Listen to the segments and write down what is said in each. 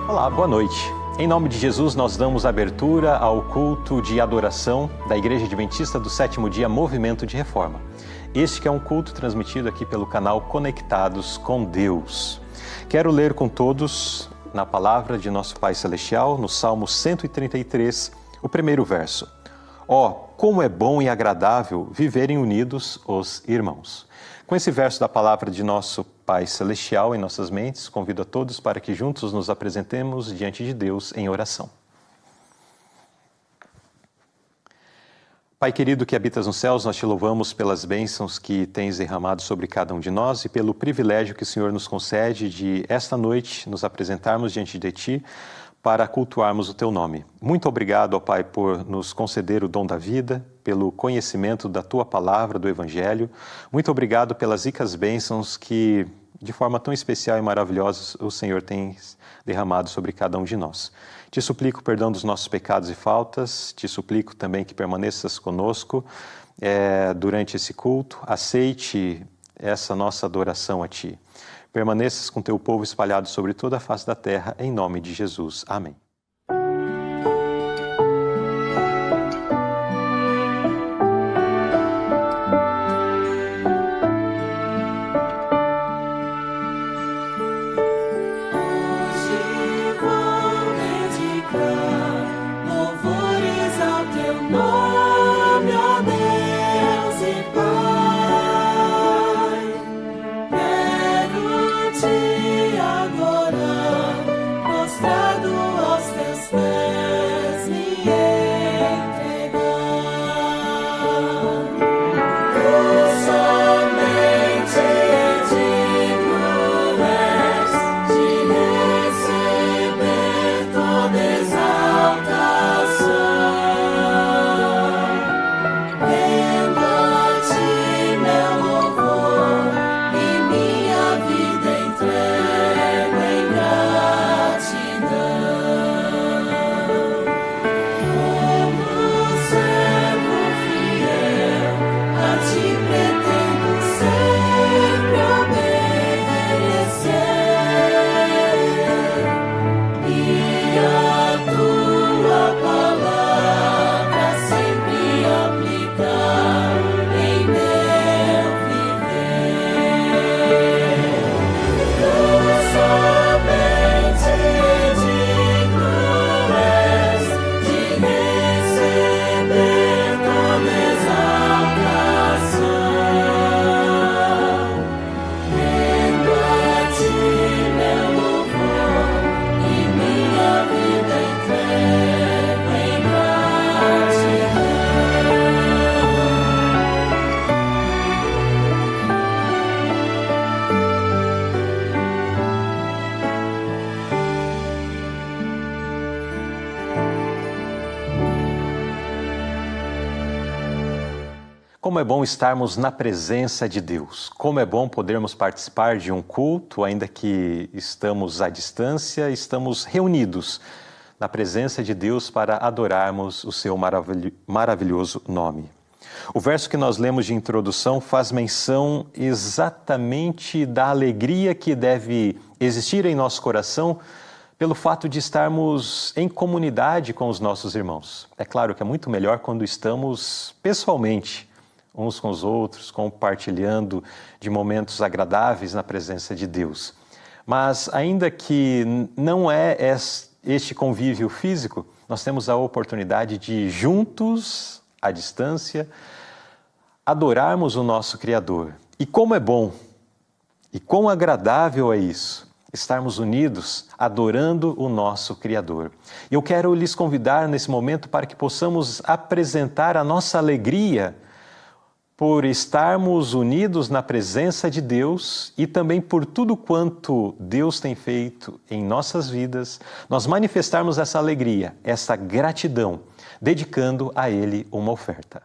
Olá, boa noite. Em nome de Jesus, nós damos abertura ao culto de adoração da Igreja Adventista do Sétimo Dia Movimento de Reforma. Este que é um culto transmitido aqui pelo canal Conectados com Deus. Quero ler com todos, na palavra de nosso Pai Celestial, no Salmo 133, o primeiro verso. Ó, como é bom e agradável viverem unidos os irmãos. Com esse verso da palavra de nosso Pai Celestial em nossas mentes, convido a todos para que juntos nos apresentemos diante de Deus em oração. Pai querido que habitas nos céus, nós te louvamos pelas bênçãos que tens derramado sobre cada um de nós e pelo privilégio que o Senhor nos concede de, esta noite, nos apresentarmos diante de Ti para cultuarmos o Teu nome. Muito obrigado, ó Pai, por nos conceder o dom da vida, pelo conhecimento da Tua palavra, do Evangelho. Muito obrigado pelas ricas bênçãos que, de forma tão especial e maravilhosa, o Senhor tem derramado sobre cada um de nós. Te suplico perdão dos nossos pecados e faltas, te suplico também que permaneças conosco durante esse culto. Aceite essa nossa adoração a Ti. Permaneças com Teu povo espalhado sobre toda a face da terra, em nome de Jesus. Amém. Como é bom estarmos na presença de Deus. Como é bom podermos participar de um culto, ainda que estamos à distância, estamos reunidos na presença de Deus para adorarmos o seu maravilhoso nome. O verso que nós lemos de introdução faz menção exatamente da alegria que deve existir em nosso coração pelo fato de estarmos em comunidade com os nossos irmãos. É claro que é muito melhor quando estamos pessoalmente, uns com os outros, compartilhando de momentos agradáveis na presença de Deus. Mas ainda que não é este convívio físico, nós temos a oportunidade de, juntos, à distância, adorarmos o nosso Criador. E como é bom, e quão agradável é isso, estarmos unidos adorando o nosso Criador. Eu quero lhes convidar nesse momento para que possamos apresentar a nossa alegria por estarmos unidos na presença de Deus e também por tudo quanto Deus tem feito em nossas vidas, nós manifestarmos essa alegria, essa gratidão, dedicando a Ele uma oferta.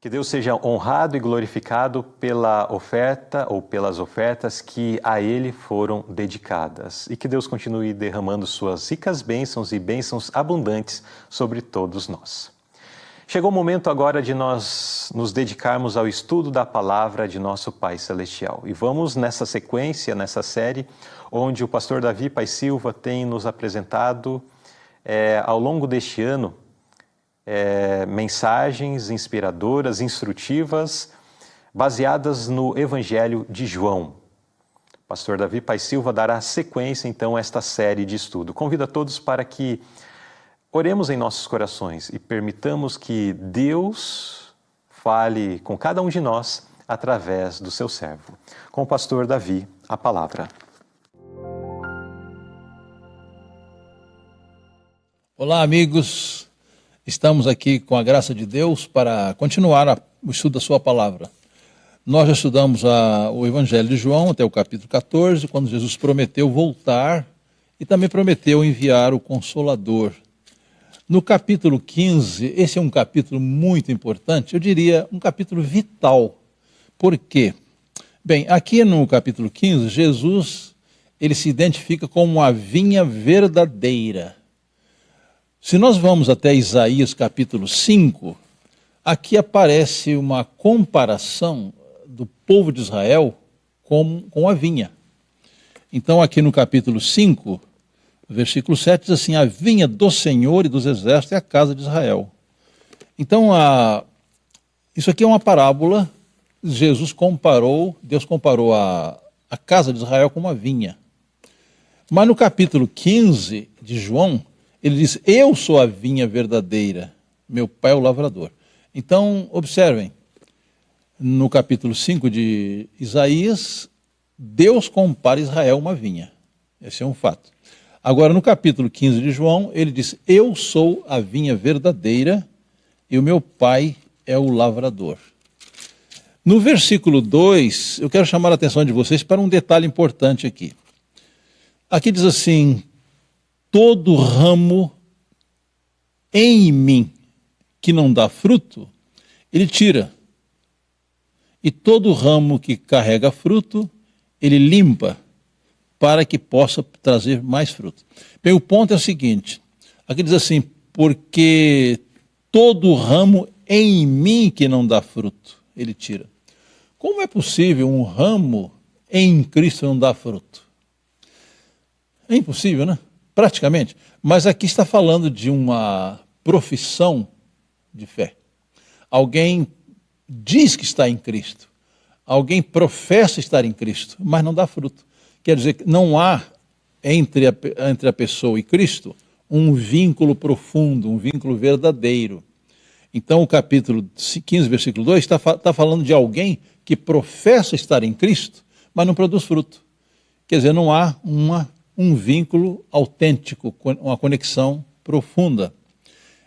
Que Deus seja honrado e glorificado pela oferta ou pelas ofertas que a Ele foram dedicadas. E que Deus continue derramando suas ricas bênçãos e bênçãos abundantes sobre todos nós. Chegou o momento agora de nós nos dedicarmos ao estudo da palavra de nosso Pai Celestial. E vamos nessa sequência, nessa série, onde o pastor Davi Pai Silva tem nos apresentado ao longo deste ano mensagens inspiradoras, instrutivas, baseadas no Evangelho de João. O pastor Davi Pai Silva dará sequência, então, a esta série de estudo. Convido a todos para que oremos em nossos corações e permitamos que Deus fale com cada um de nós através do seu servo. Com o pastor Davi, a palavra. Olá, amigos. Estamos aqui com a graça de Deus para continuar o estudo da sua palavra. Nós já estudamos o Evangelho de João até o capítulo 14, quando Jesus prometeu voltar e também prometeu enviar o Consolador. No capítulo 15, esse é um capítulo muito importante, eu diria um capítulo vital. Por quê? Bem, aqui no capítulo 15, Jesus ele se identifica como a vinha verdadeira. Se nós vamos até Isaías capítulo 5, aqui aparece uma comparação do povo de Israel com a vinha. Então aqui no capítulo 5, versículo 7 diz assim: a vinha do Senhor e dos exércitos é a casa de Israel. Então isso aqui é uma parábola. Deus comparou a casa de Israel com uma vinha. Mas no capítulo 15 de João, ele diz: eu sou a vinha verdadeira, meu pai é o lavrador. Então, observem, no capítulo 5 de Isaías, Deus compara Israel a uma vinha. Esse é um fato. Agora, no capítulo 15 de João, ele diz: eu sou a vinha verdadeira e o meu pai é o lavrador. No versículo 2, eu quero chamar a atenção de vocês para um detalhe importante aqui. Aqui diz assim: todo ramo em mim que não dá fruto, ele tira. E todo ramo que carrega fruto, ele limpa, para que possa trazer mais fruto. Bem, o ponto é o seguinte, aqui diz assim: porque todo ramo em mim que não dá fruto, ele tira. Como é possível um ramo em Cristo não dar fruto? É impossível, né? Praticamente. Mas aqui está falando de uma profissão de fé. Alguém diz que está em Cristo. Alguém professa estar em Cristo, mas não dá fruto. Quer dizer que não há entre a pessoa e Cristo um vínculo profundo, um vínculo verdadeiro. Então o capítulo 15, versículo 2, está falando de alguém que professa estar em Cristo, mas não produz fruto. Quer dizer, não há um vínculo autêntico, uma conexão profunda.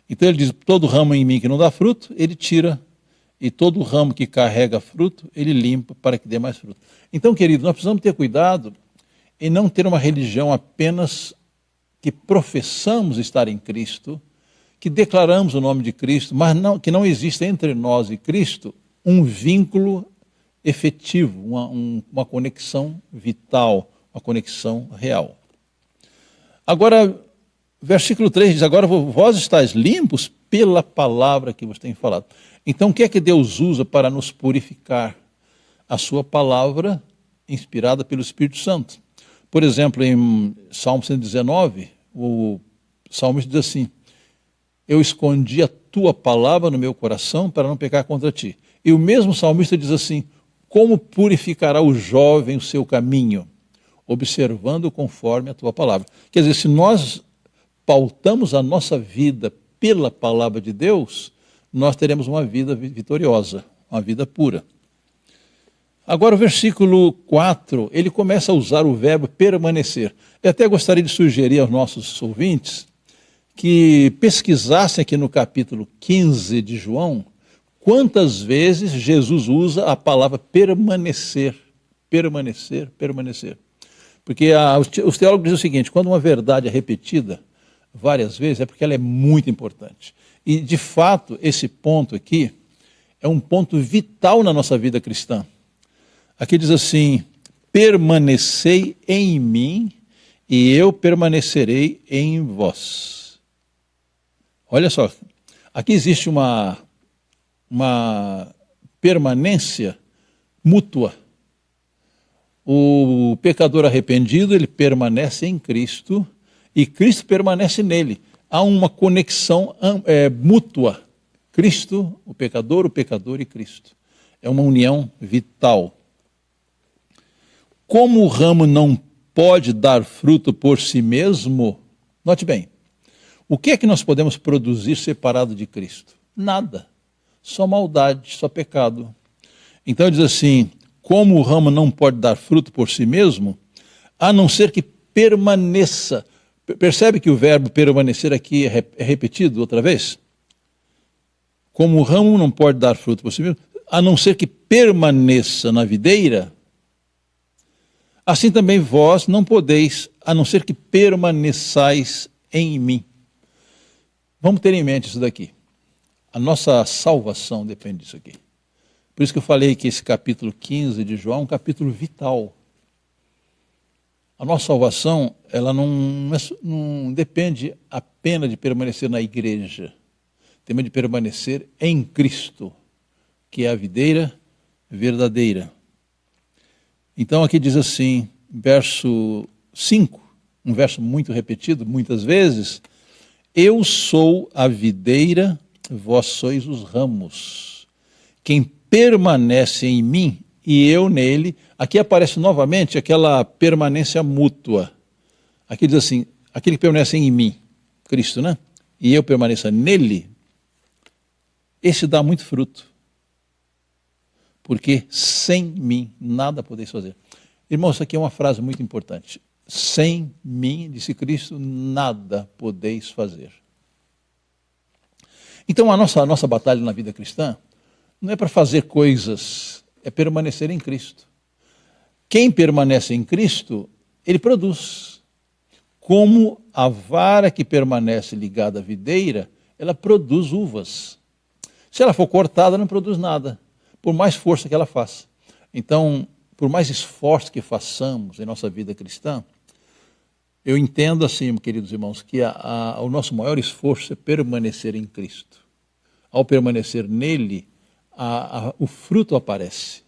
Então ele diz: todo ramo em mim que não dá fruto, ele tira, e todo ramo que carrega fruto, ele limpa para que dê mais fruto. Então, querido, nós precisamos ter cuidado em não ter uma religião apenas que professamos estar em Cristo, que declaramos o nome de Cristo, mas que não existe entre nós e Cristo um vínculo efetivo, uma conexão vital, uma conexão real. Agora, versículo 3 diz: agora vós estáis limpos pela palavra que vos tenho falado. Então, o que é que Deus usa para nos purificar? A sua palavra inspirada pelo Espírito Santo. Por exemplo, em Salmo 119, o salmista diz assim: eu escondi a tua palavra no meu coração para não pecar contra ti. E o mesmo salmista diz assim: como purificará o jovem o seu caminho? Observando conforme a tua palavra. Quer dizer, se nós pautamos a nossa vida pela palavra de Deus, nós teremos uma vida vitoriosa, uma vida pura. Agora o versículo 4, ele começa a usar o verbo permanecer. Eu até gostaria de sugerir aos nossos ouvintes que pesquisassem aqui no capítulo 15 de João, quantas vezes Jesus usa a palavra permanecer, permanecer, permanecer. Porque os teólogos dizem o seguinte: quando uma verdade é repetida várias vezes, é porque ela é muito importante. E, de fato, esse ponto aqui, é um ponto vital na nossa vida cristã. Aqui diz assim: permanecei em mim e eu permanecerei em vós. Olha só, aqui existe uma permanência mútua. O pecador arrependido, ele permanece em Cristo e Cristo permanece nele. Há uma conexão mútua. Cristo, o pecador e Cristo. É uma união vital. Como o ramo não pode dar fruto por si mesmo, note bem, o que é que nós podemos produzir separado de Cristo? Nada. Só maldade, só pecado. Então diz assim: como o ramo não pode dar fruto por si mesmo, a não ser que permaneça. Percebe que o verbo permanecer aqui é repetido outra vez? Como o ramo não pode dar fruto por si mesmo, a não ser que permaneça na videira, assim também vós não podeis, a não ser que permaneçais em mim. Vamos ter em mente isso daqui. A nossa salvação depende disso aqui. Por isso que eu falei que esse capítulo 15 de João é um capítulo vital. A nossa salvação, ela não depende apenas de permanecer na igreja. Depende de permanecer em Cristo, que é a videira verdadeira. Então aqui diz assim, verso 5, um verso muito repetido, muitas vezes: eu sou a videira, vós sois os ramos. Quem permanece em mim e eu nele, aqui aparece novamente aquela permanência mútua. Aqui diz assim: aquele que permanece em mim, Cristo, né? E eu permaneça nele, esse dá muito fruto. Porque sem mim nada podeis fazer. Irmãos, isso aqui é uma frase muito importante. Sem mim, disse Cristo, nada podeis fazer. Então a nossa batalha na vida cristã não é para fazer coisas, é permanecer em Cristo. Quem permanece em Cristo, ele produz. Como a vara que permanece ligada à videira, ela produz uvas. Se ela for cortada, não produz nada, por mais força que ela faça. Então, por mais esforço que façamos em nossa vida cristã, eu entendo assim, queridos irmãos, que o nosso maior esforço é permanecer em Cristo. Ao permanecer nele, o fruto aparece.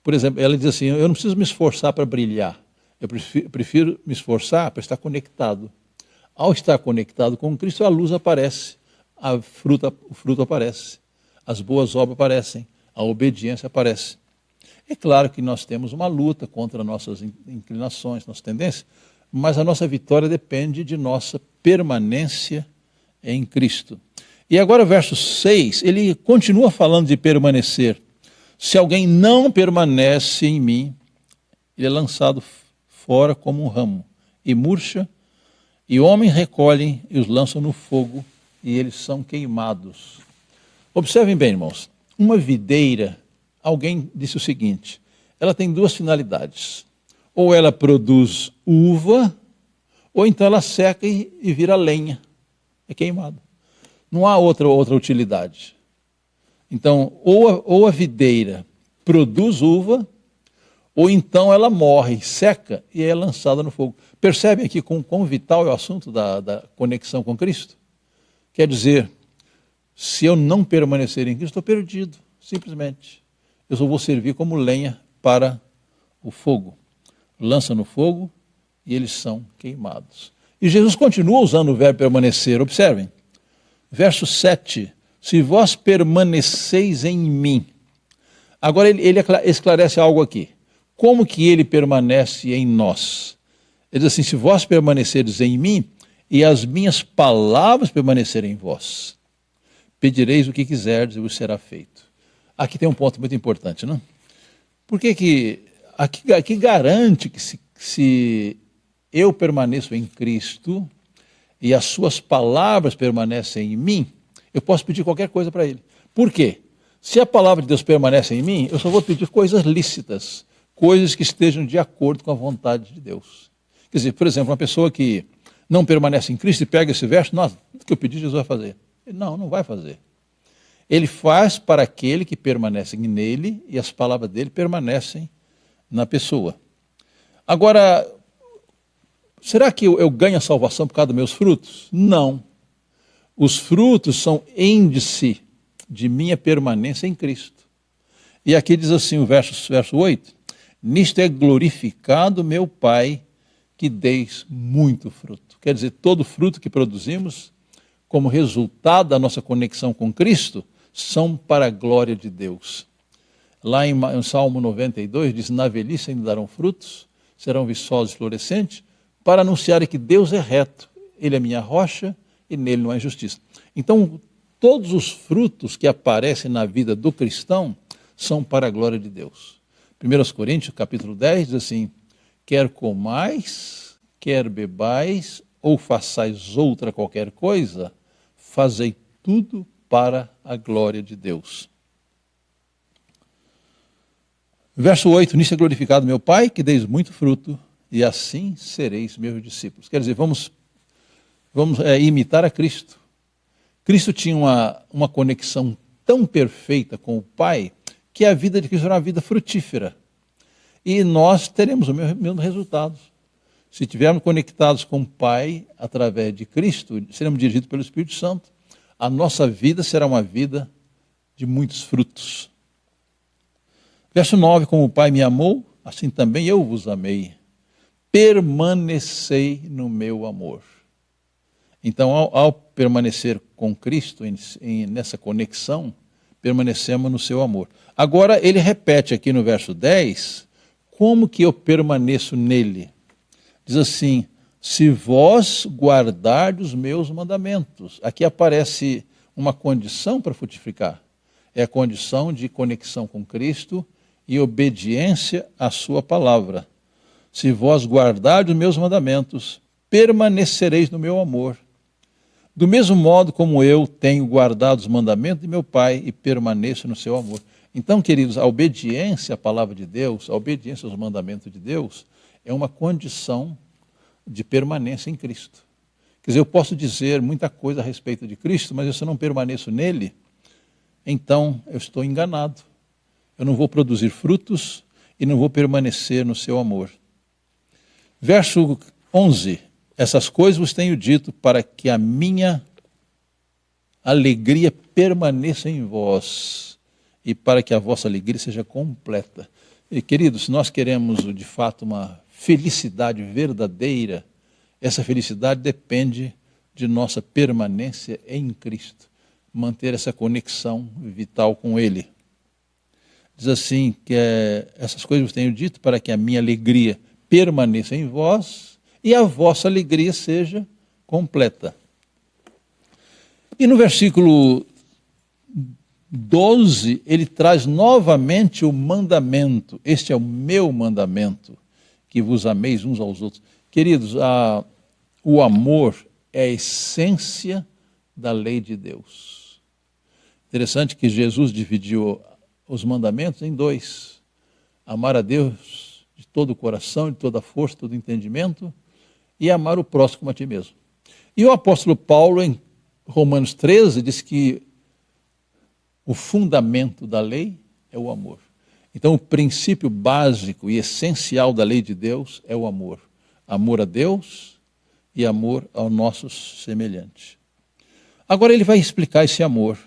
Por exemplo, ela diz assim: eu não preciso me esforçar para brilhar, eu prefiro me esforçar para estar conectado. Ao estar conectado com Cristo, a luz aparece, o fruto aparece, as boas obras aparecem, a obediência aparece. É claro que nós temos uma luta contra nossas inclinações, nossas tendências, mas a nossa vitória depende de nossa permanência em Cristo. E agora o verso 6, ele continua falando de permanecer. Se alguém não permanece em mim, ele é lançado fora como um ramo, e murcha, e homens recolhem e os lançam no fogo, e eles são queimados. Observem bem, irmãos, uma videira, alguém disse o seguinte: ela tem duas finalidades. Ou ela produz uva, ou então ela seca e vira lenha, é queimado. Não há outra utilidade. Então, ou a videira produz uva, ou então ela morre, seca e é lançada no fogo. Percebem aqui quão vital é o assunto da conexão com Cristo? Quer dizer, se eu não permanecer em Cristo, estou perdido, simplesmente. Eu só vou servir como lenha para o fogo. Lança no fogo e eles são queimados. E Jesus continua usando o verbo permanecer, observem. Verso 7, se vós permaneceis em mim. Agora ele esclarece algo aqui. Como que ele permanece em nós? Ele diz assim: se vós permaneceres em mim e as minhas palavras permanecerem em vós, pedireis o que quiserdes e vos será feito. Aqui tem um ponto muito importante, não? Por que aqui garante que se eu permaneço em Cristo e as suas palavras permanecem em mim, eu posso pedir qualquer coisa para ele. Por quê? Se a palavra de Deus permanece em mim, eu só vou pedir coisas lícitas, coisas que estejam de acordo com a vontade de Deus. Quer dizer, por exemplo, uma pessoa que não permanece em Cristo e pega esse verso: nossa, o que eu pedi, Jesus vai fazer. Não vai fazer. Ele faz para aquele que permanece nele e as palavras dele permanecem na pessoa. Agora, será que eu ganho a salvação por causa dos meus frutos? Não. Os frutos são índice de minha permanência em Cristo. E aqui diz assim o verso 8, nisto é glorificado meu Pai, que deis muito fruto. Quer dizer, todo fruto que produzimos, como resultado da nossa conexão com Cristo, são para a glória de Deus. Lá em Salmo 92 diz, na velhice ainda darão frutos, serão viçosos e florescentes, para anunciar que Deus é reto, Ele é minha rocha e nele não há injustiça. Então, todos os frutos que aparecem na vida do cristão são para a glória de Deus. 1 Coríntios, capítulo 10, diz assim, quer comais, quer bebais, ou façais outra qualquer coisa, fazei tudo para a glória de Deus. Verso 8, nisso é glorificado meu Pai, que deis muito fruto, e assim sereis meus discípulos. Quer dizer, vamos imitar a Cristo. Cristo tinha uma conexão tão perfeita com o Pai, que a vida de Cristo era uma vida frutífera. E nós teremos o mesmo resultado. Se estivermos conectados com o Pai, através de Cristo, seremos dirigidos pelo Espírito Santo, a nossa vida será uma vida de muitos frutos. Verso 9, como o Pai me amou, assim também eu vos amei. Permanecei no meu amor. Então, ao permanecer com Cristo, nessa conexão, permanecemos no seu amor. Agora, ele repete aqui no verso 10, como que eu permaneço nele? Diz assim, se vós guardardes os meus mandamentos. Aqui aparece uma condição para frutificar. É a condição de conexão com Cristo e obediência à sua palavra. Se vós guardardes os meus mandamentos, permanecereis no meu amor. Do mesmo modo como eu tenho guardado os mandamentos de meu Pai e permaneço no seu amor. Então, queridos, a obediência à palavra de Deus, a obediência aos mandamentos de Deus, é uma condição de permanência em Cristo. Quer dizer, eu posso dizer muita coisa a respeito de Cristo, mas se eu não permaneço nele, então eu estou enganado. Eu não vou produzir frutos e não vou permanecer no seu amor. Verso 11. Essas coisas vos tenho dito para que a minha alegria permaneça em vós e para que a vossa alegria seja completa. E, queridos, se nós queremos de fato uma felicidade verdadeira, essa felicidade depende de nossa permanência em Cristo, manter essa conexão vital com Ele. Diz assim, que essas coisas vos tenho dito para que a minha alegria permaneça em vós e a vossa alegria seja completa. E no versículo 12, ele traz novamente o mandamento. Este é o meu mandamento, que vos ameis uns aos outros. Queridos, o amor é a essência da lei de Deus. Interessante que Jesus dividiu os mandamentos em dois. Amar a Deus de todo o coração, de toda a força, todo o entendimento, e amar o próximo como a ti mesmo. E o apóstolo Paulo, em Romanos 13, diz que o fundamento da lei é o amor. Então, o princípio básico e essencial da lei de Deus é o amor. Amor a Deus e amor ao nosso semelhante. Agora ele vai explicar esse amor.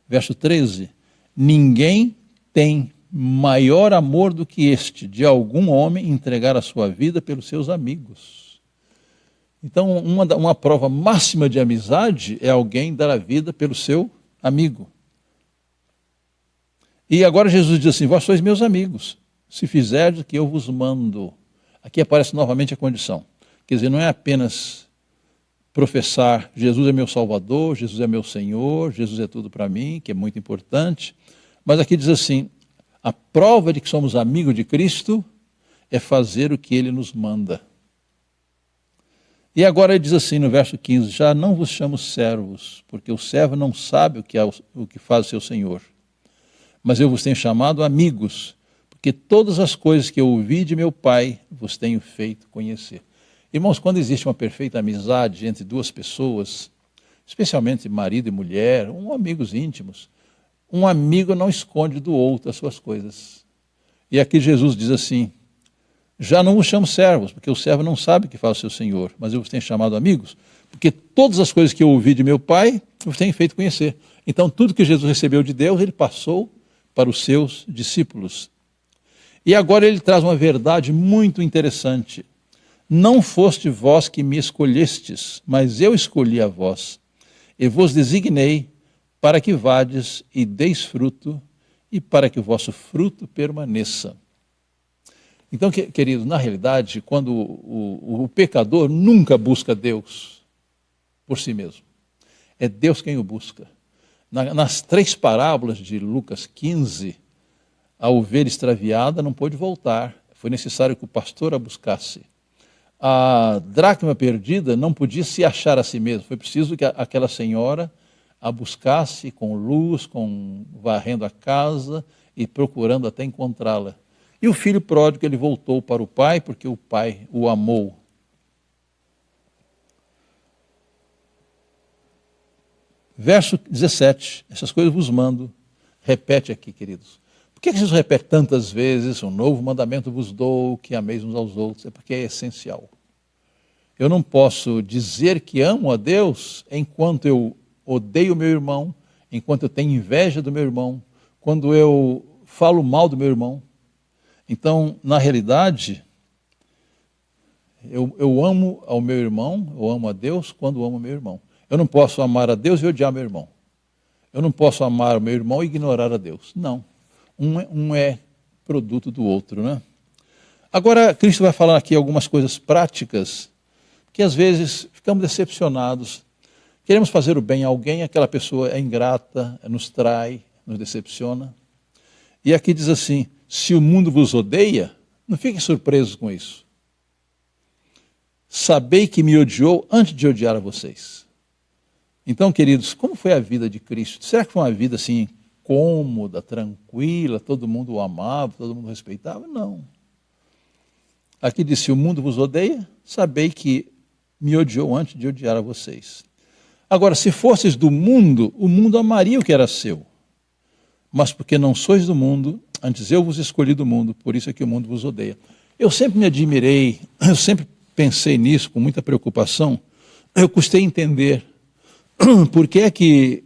Verso 13. Ninguém tem maior amor do que este, de algum homem entregar a sua vida pelos seus amigos. Então, uma prova máxima de amizade é alguém dar a vida pelo seu amigo. E agora Jesus diz assim, vós sois meus amigos, se fizerdes o que eu vos mando. Aqui aparece novamente a condição. Quer dizer, não é apenas professar, Jesus é meu Salvador, Jesus é meu Senhor, Jesus é tudo para mim, que é muito importante. Mas aqui diz assim, a prova de que somos amigos de Cristo é fazer o que Ele nos manda. E agora ele diz assim no verso 15, já não vos chamo servos, porque o servo não sabe o que faz o seu Senhor. Mas eu vos tenho chamado amigos, porque todas as coisas que eu ouvi de meu Pai vos tenho feito conhecer. Irmãos, quando existe uma perfeita amizade entre duas pessoas, especialmente marido e mulher, amigos íntimos, Um amigo não esconde do outro as suas coisas. E aqui Jesus diz assim: já não vos chamo servos, porque o servo não sabe o que faz o seu senhor, mas eu vos tenho chamado amigos, porque todas as coisas que eu ouvi de meu Pai, eu vos tenho feito conhecer. Então, tudo que Jesus recebeu de Deus, ele passou para os seus discípulos. E agora ele traz uma verdade muito interessante. Não foste vós que me escolhestes, mas eu escolhi a vós, e vos designei para que vades e deis fruto, e para que o vosso fruto permaneça. Então, queridos, na realidade, quando o pecador nunca busca Deus por si mesmo, é Deus quem o busca. Nas 3 parábolas de Lucas 15, a ovelha extraviada não pôde voltar, foi necessário que o pastor a buscasse. A dracma perdida não podia se achar a si mesma, foi preciso que aquela senhora a buscasse com luz, varrendo a casa e procurando até encontrá-la. E o filho pródigo, ele voltou para o pai, porque o pai o amou. Verso 17, essas coisas vos mando. Repete aqui, queridos. Por que Jesus repete tantas vezes: um novo mandamento vos dou, que ameis uns aos outros? É porque é essencial. Eu não posso dizer que amo a Deus enquanto eu odeio o meu irmão, enquanto eu tenho inveja do meu irmão, quando eu falo mal do meu irmão. Então, na realidade, eu amo ao meu irmão, eu amo a Deus quando amo o meu irmão. Eu não posso amar a Deus e odiar meu irmão. Eu não posso amar o meu irmão e ignorar a Deus. Não. Um é produto do outro, né? Agora, Cristo vai falar aqui algumas coisas práticas que às vezes ficamos decepcionados. Queremos fazer o bem a alguém, aquela pessoa é ingrata, nos trai, nos decepciona. E aqui diz assim: se o mundo vos odeia, não fiquem surpresos com isso. Sabei que me odiou antes de odiar a vocês. Então, queridos, como foi a vida de Cristo? Será que foi uma vida assim, cômoda, tranquila, todo mundo o amava, todo mundo o respeitava? Não. Aqui diz: se o mundo vos odeia, sabei que me odiou antes de odiar a vocês. Agora, se fosseis do mundo, o mundo amaria o que era seu. Mas porque não sois do mundo, antes eu vos escolhi do mundo, por isso é que o mundo vos odeia. Eu sempre me admirei, eu sempre pensei nisso com muita preocupação. Eu custei entender por que é que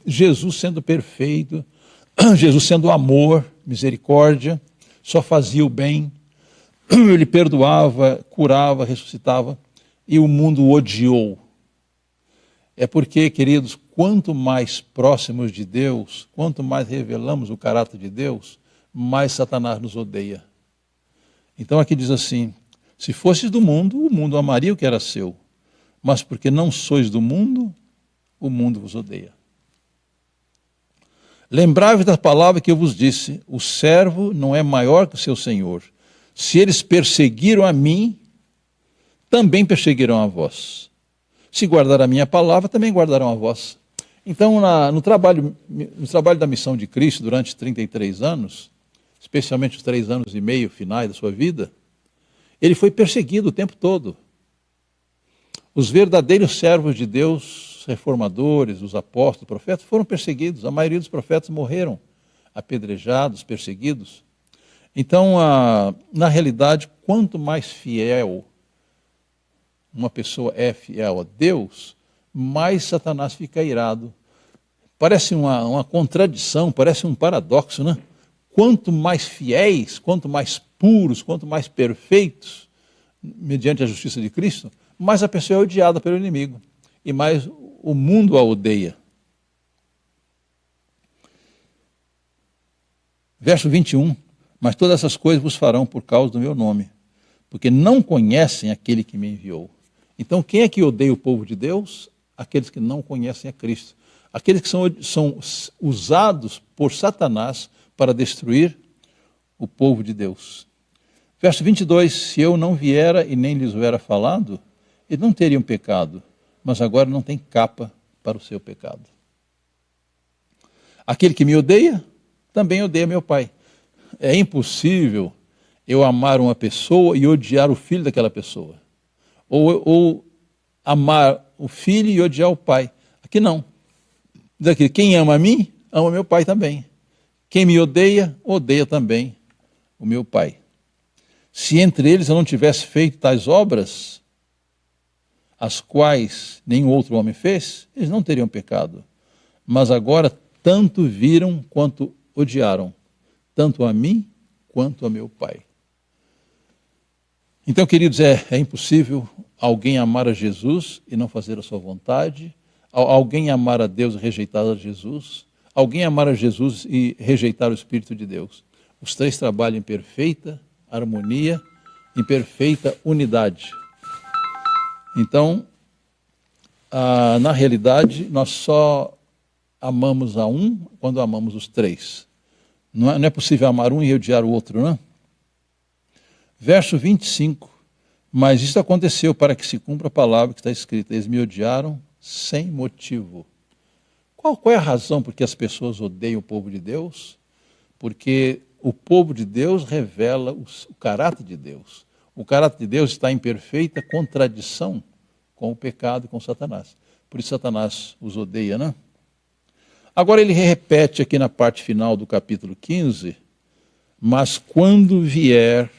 Jesus, sendo perfeito, Jesus sendo amor, misericórdia, só fazia o bem, ele perdoava, curava, ressuscitava, e o mundo o odiou. É porque, queridos, quanto mais próximos de Deus, quanto mais revelamos o caráter de Deus, mais Satanás nos odeia. Então aqui diz assim: se fosses do mundo, o mundo amaria o que era seu, mas porque não sois do mundo, o mundo vos odeia. Lembrai-vos da palavra que eu vos disse: o servo não é maior que o seu senhor. Se eles perseguiram a mim, também perseguirão a vós. Se guardar a minha palavra, também guardarão a vós. Então, no trabalho da missão de Cristo, durante 33 anos, especialmente os 3 anos e meio finais da sua vida, ele foi perseguido o tempo todo. Os verdadeiros servos de Deus, reformadores, os apóstolos, os profetas, foram perseguidos. A maioria dos profetas morreram apedrejados, perseguidos. Então, na realidade, quanto mais fiel uma pessoa é fiel a Deus, mais Satanás fica irado. Parece uma contradição, parece um paradoxo, né? Quanto mais fiéis, quanto mais puros, quanto mais perfeitos, mediante a justiça de Cristo, mais a pessoa é odiada pelo inimigo e mais o mundo a odeia. Verso 21, mas todas essas coisas vos farão por causa do meu nome, porque não conhecem aquele que me enviou. Então, quem é que odeia o povo de Deus? Aqueles que não conhecem a Cristo. Aqueles que são usados por Satanás para destruir o povo de Deus. Verso 22, se eu não viera e nem lhes houvera falado, eles não teriam pecado, mas agora não tem capa para o seu pecado. Aquele que me odeia, também odeia meu Pai. É impossível eu amar uma pessoa e odiar o filho daquela pessoa. Ou amar o filho e odiar o pai. Aqui não. Daqui, quem ama a mim, ama meu Pai também. Quem me odeia, odeia também o meu Pai. Se entre eles eu não tivesse feito tais obras, as quais nenhum outro homem fez, eles não teriam pecado. Mas agora tanto viram quanto odiaram, tanto a mim quanto a meu Pai. Então, queridos, é impossível alguém amar a Jesus e não fazer a sua vontade, alguém amar a Deus e rejeitar a Jesus, alguém amar a Jesus e rejeitar o Espírito de Deus. Os três trabalham em perfeita harmonia, em perfeita unidade. Então, na realidade, nós só amamos a um quando amamos os três. Não é possível amar um e odiar o outro, não é? Verso 25, mas isto aconteceu para que se cumpra a palavra que está escrita, eles me odiaram sem motivo. Qual é a razão por que as pessoas odeiam o povo de Deus? Porque o povo de Deus revela o caráter de Deus. O caráter de Deus está em perfeita contradição com o pecado e com Satanás. Por isso Satanás os odeia, não é? Agora ele repete aqui na parte final do capítulo 15, mas quando vier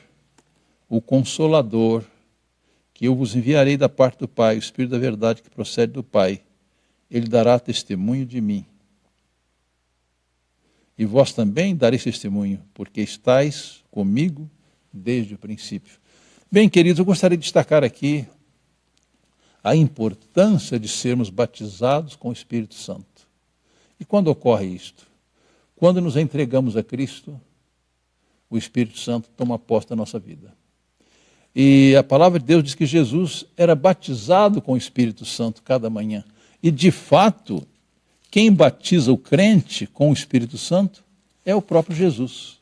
o Consolador, que eu vos enviarei da parte do Pai, o Espírito da verdade que procede do Pai, ele dará testemunho de mim. E vós também dareis testemunho, porque estáis comigo desde o princípio. Bem, queridos, eu gostaria de destacar aqui a importância de sermos batizados com o Espírito Santo. E quando ocorre isto? Quando nos entregamos a Cristo, o Espírito Santo toma posse da nossa vida. E a palavra de Deus diz que Jesus era batizado com o Espírito Santo cada manhã. E, de fato, quem batiza o crente com o Espírito Santo é o próprio Jesus.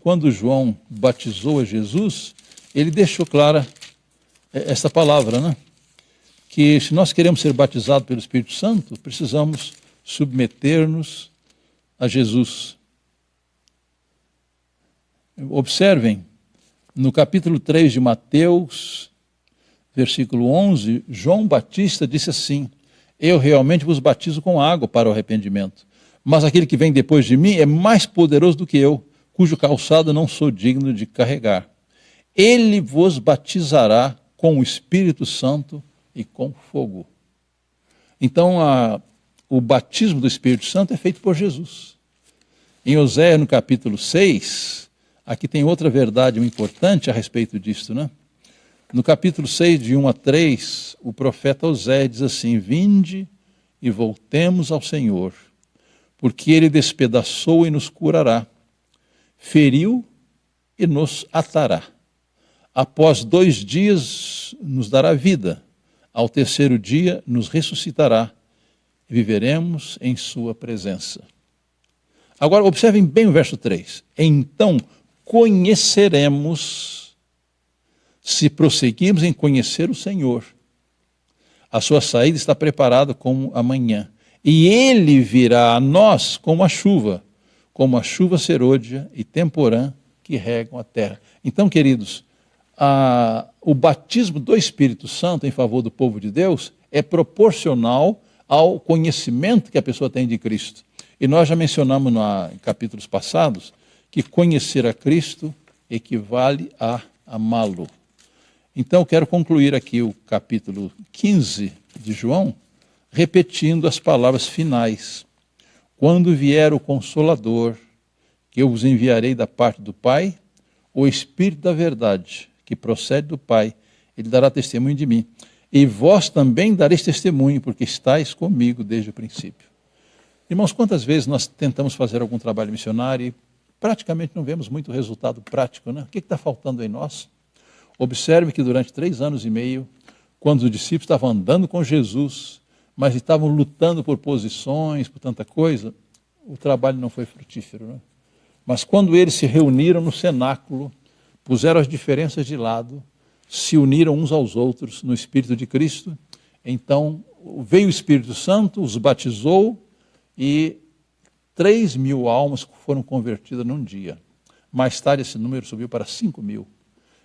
Quando João batizou a Jesus, ele deixou clara essa palavra, né? Que se nós queremos ser batizados pelo Espírito Santo, precisamos submeter-nos a Jesus. Observem, no capítulo 3 de Mateus, versículo 11, João Batista disse assim: eu realmente vos batizo com água para o arrependimento, mas aquele que vem depois de mim é mais poderoso do que eu, cujo calçado não sou digno de carregar. Ele vos batizará com o Espírito Santo e com fogo. Então, o batismo do Espírito Santo é feito por Jesus. Em Oséias, no capítulo 6, aqui tem outra verdade importante a respeito disto, né? No capítulo 6, de 1 a 3, o profeta Oséias diz assim: vinde e voltemos ao Senhor, porque ele despedaçou e nos curará, feriu e nos atará. Após 2 dias nos dará vida, ao terceiro dia nos ressuscitará e viveremos em sua presença. Agora observem bem o verso 3. Então conheceremos, se prosseguirmos em conhecer o Senhor. A sua saída está preparada como a manhã, e ele virá a nós como a chuva serôdia e temporã que regam a terra. Então, queridos, o batismo do Espírito Santo em favor do povo de Deus é proporcional ao conhecimento que a pessoa tem de Cristo. E nós já mencionamos em capítulos passados que conhecer a Cristo equivale a amá-lo. Então, eu quero concluir aqui o capítulo 15 de João, repetindo as palavras finais. Quando vier o Consolador, que eu vos enviarei da parte do Pai, o Espírito da verdade, que procede do Pai, ele dará testemunho de mim. E vós também dareis testemunho, porque estáis comigo desde o princípio. Irmãos, quantas vezes nós tentamos fazer algum trabalho missionário e praticamente não vemos muito resultado prático, né? O que está faltando em nós? Observe que durante 3 anos e meio, quando os discípulos estavam andando com Jesus, mas estavam lutando por posições, por tanta coisa, o trabalho não foi frutífero, né? Mas quando eles se reuniram no cenáculo, puseram as diferenças de lado, se uniram uns aos outros no Espírito de Cristo, então veio o Espírito Santo, os batizou e 3.000 almas foram convertidas num dia. Mais tarde esse número subiu para 5.000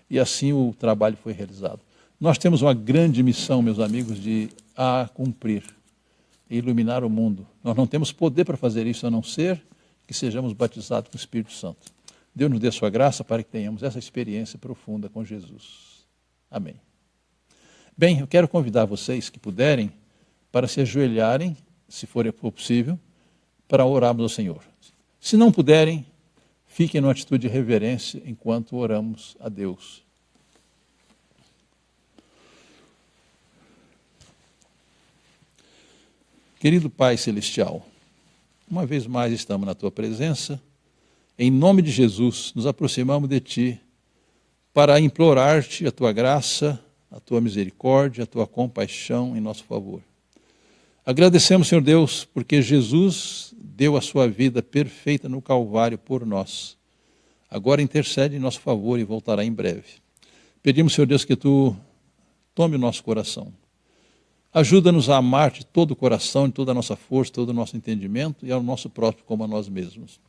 e assim o trabalho foi realizado. Nós temos uma grande missão, meus amigos, a cumprir. e iluminar o mundo. Nós não temos poder para fazer isso, a não ser que sejamos batizados com o Espírito Santo. Deus nos dê a sua graça para que tenhamos essa experiência profunda com Jesus. Amém. Bem, eu quero convidar vocês que puderem para se ajoelharem, se for possível, para orarmos ao Senhor. Se não puderem, fiquem numa atitude de reverência enquanto oramos a Deus. Querido Pai Celestial, uma vez mais estamos na Tua presença. Em nome de Jesus, nos aproximamos de Ti para implorar-te a Tua graça, a Tua misericórdia, a Tua compaixão em nosso favor. Agradecemos, Senhor Deus, porque Jesus deu a sua vida perfeita no Calvário por nós. Agora intercede em nosso favor e voltará em breve. Pedimos, Senhor Deus, que Tu tome o nosso coração. Ajuda-nos a amar de todo o coração, de toda a nossa força, todo o nosso entendimento e ao nosso próximo como a nós mesmos.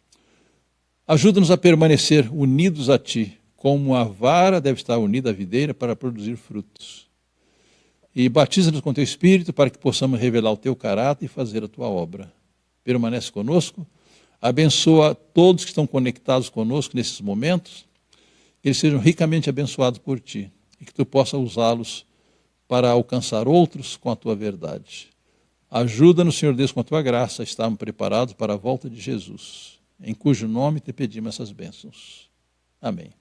Ajuda-nos a permanecer unidos a Ti, como a vara deve estar unida à videira para produzir frutos. E batiza-nos com Teu Espírito para que possamos revelar o Teu caráter e fazer a Tua obra. Permanece conosco, abençoa todos que estão conectados conosco nesses momentos, que eles sejam ricamente abençoados por Ti e que Tu possa usá-los para alcançar outros com a Tua verdade. Ajuda-nos, Senhor Deus, com a Tua graça, a estarmos preparados para a volta de Jesus, em cujo nome Te pedimos essas bênçãos. Amém.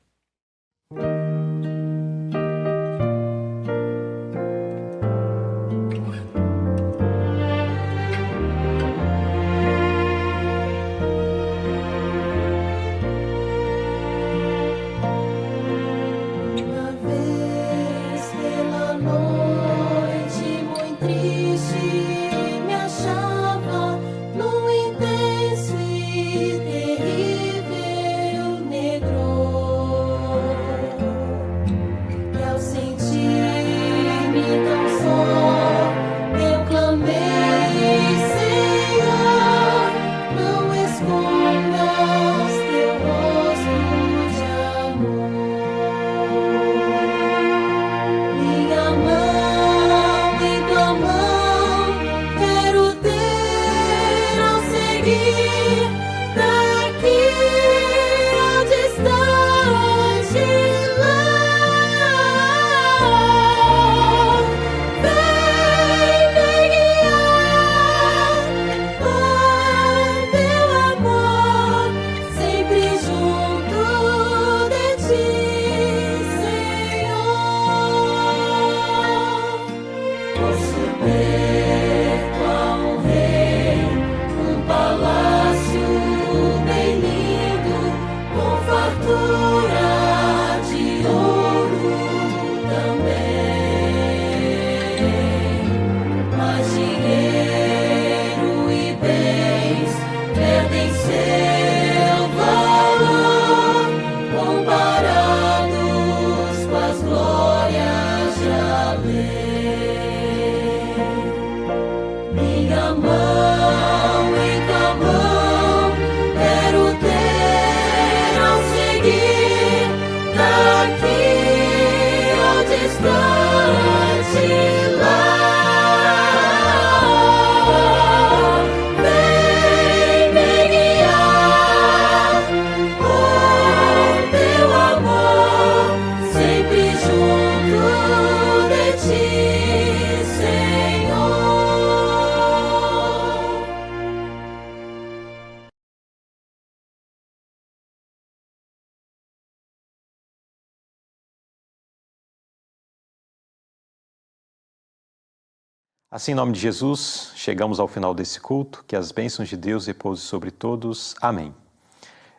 Assim, em nome de Jesus, chegamos ao final desse culto, que as bênçãos de Deus repousem sobre todos. Amém.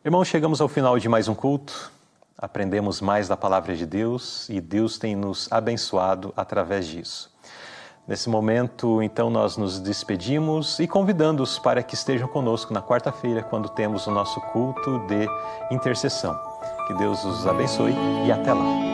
Irmãos, chegamos ao final de mais um culto, aprendemos mais da palavra de Deus e Deus tem nos abençoado através disso. Nesse momento, então, nós nos despedimos e convidando-os para que estejam conosco na quarta-feira, quando temos o nosso culto de intercessão. Que Deus os abençoe e até lá.